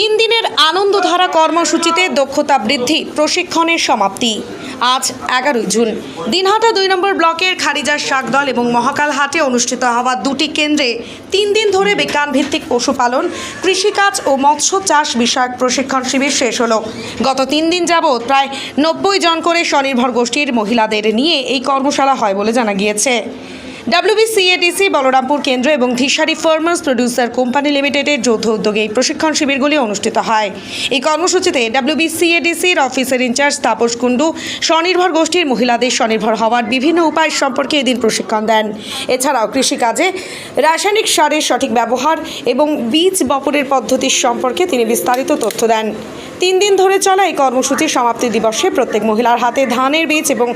তিন দিনের আনন্দধারা কর্মসূচিতে দক্ষতা বৃদ্ধি প্রশিক্ষণের সমাপ্তি। আজ 11 জুন দিনহাটা 2 নম্বর ব্লকের খারিজার শাকদল এবং মহাকালহাটে অনুষ্ঠিত হওয়া দুটি কেন্দ্রে 3 দিন ধরে বিজ্ঞানভিত্তিক পশুপালন, কৃষিকাজ ও মৎস্য চাষ বিষয়ক প্রশিক্ষণ শিবির শেষ হলো। গত 3 দিন যাবৎ প্রায় 90 জন করে স্বনির্ভর গোষ্ঠীর মহিলাদের নিয়ে এই কর্মশালা হয় বলে জানা গিয়েছে। WBCADC বলরামপুর কেন্দ্র এবং ধিসারি ফার্মার্স প্রডিউসার কোম্পানি লিমিটেডের যৌথ উদ্যোগে এই প্রশিক্ষণ শিবিরগুলি অনুষ্ঠিত হয়। এই কর্মসূচিতে WBCADCর অফিসার ইনচার্জ তাপস কুণ্ডু স্বনির্ভর গোষ্ঠীর মহিলাদের স্বনির্ভর হওয়ার বিভিন্ন উপায় সম্পর্কে এদিন প্রশিক্ষণ দেন। এছাড়াও কৃষিকাজে রাসায়নিক সারের সঠিক ব্যবহার এবং বীজ বপনের পদ্ধতির সম্পর্কে তিনি বিস্তারিত তথ্য দেন। 3 দিন ধরে চলা এই কর্মসূচির সমাপ্তি দিবসে প্রত্যেক মহিলার হাতে ধানের বীজ এবং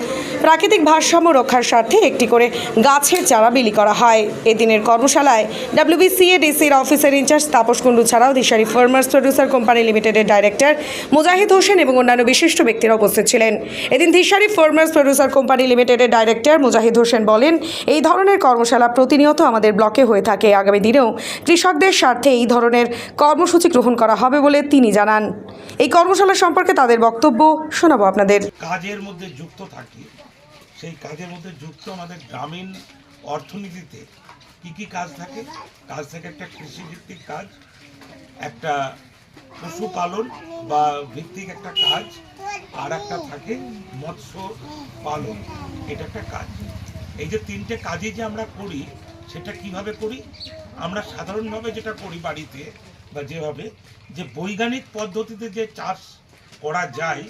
প্রাকৃতিক ভারসাম্য রক্ষার স্বার্থে একটি করে গাছের চারা বিলি করা হয়। এদিনের কর্মশালায় WBCADCর অফিসার ইনচার্জ তাপস কুণ্ডু ছাড়াও ধিসারি ফার্মার্স প্রডিউসার কোম্পানি লিমিটেডের ডাইরেক্টর মুজাহিদ হোসেন এবং অন্যান্য বিশিষ্ট ব্যক্তিরা উপস্থিত ছিলেন। এদিন ধিসারি ফার্মার্স প্রডিউসার কোম্পানি লিমিটেডের ডাইরেক্টর মুজাহিদ হোসেন বলেন, এই ধরনের কর্মশালা প্রতিনিয়ত আমাদের ব্লকে হয়ে থাকে। আগামী দিনেও কৃষকদের স্বার্থে এই ধরনের কর্মসূচি গ্রহণ করা হবে বলে তিনি জানান। এই কর্মশালা সম্পর্কে তাদের বক্তব্য শোনাবো আপনাদের। কাজের মধ্যে যুক্ত থাকি, সেই কাজের মধ্যে যুক্ত আমাদের গ্রামীণ অর্থনীতিতে কি কি কাজ থাকে। কাজ থেকে একটা কৃষিভিত্তিক কাজ, একটা পশুপালন বা ভিত্তিক একটা কাজ, আর একটা থাকে মৎস্য পালন, এটা একটা কাজ। এই যে তিনটে কাজই যে আমরা করি, সেটা কিভাবে করি? আমরা সাধারণভাবে যেটা করি বাড়িতে বা যেভাবে যে বৈজ্ঞানিক পদ্ধতিতে যে চাষ করা যায়,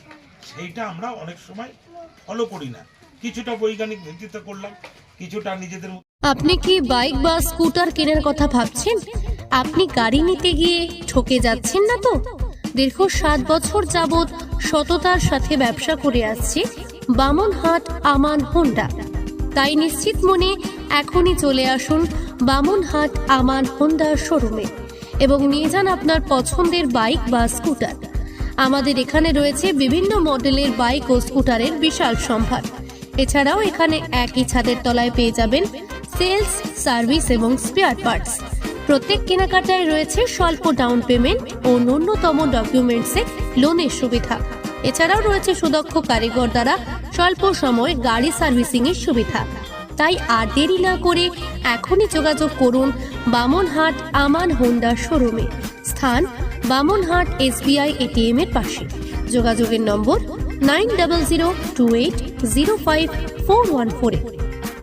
সেইটা আমরা অনেক সময় ফলো করি না। কিছুটা বৈজ্ঞানিক ভিত্তিতে করলাম, কিছুটা নিজেদের। আপনি কি বাইক বা স্কুটার কেনার কথা ভাবছেন? আপনি গাড়ি নিতে গিয়ে ঠকে যাচ্ছেন না তো? দীর্ঘ 7 বছর যাবৎ সততার সাথে ব্যবসা করে আসছে বামনহাট আমান হোন্ডা। তাই নিশ্চিত মনে এখনই চলে আসুন বামনহাট আমান হোন্ডা শোরুমে এবং নিয়ে যান আপনার পছন্দের বাইক বা স্কুটার। আমাদের এখানে রয়েছে বিভিন্ন মডেলের বাইক ও স্কুটারের বিশাল সম্ভার। এছাড়াও এখানে একই ছাদের তলায় পেয়ে যাবেন সেলস, সার্ভিস এবং স্পেয়ার পার্টস। প্রত্যেক কেনাকাটায় রয়েছে স্বল্প ডাউন পেমেন্ট ও ন্যূনতম ডকুমেন্টসে লোনের সুবিধা। এছাড়াও রয়েছে সুদক্ষ কারিগর দ্বারা স্বল্প সময়ে গাড়ি সার্ভিসিং এর সুবিধা। তাই আর দেরি না করে এখনই যোগাযোগ করুন বামনহাট আমান হোন্ডা শোরুমে। স্থান বামনহাট SBI ATM এর পাশে। যোগাযোগের নম্বর 9002805414।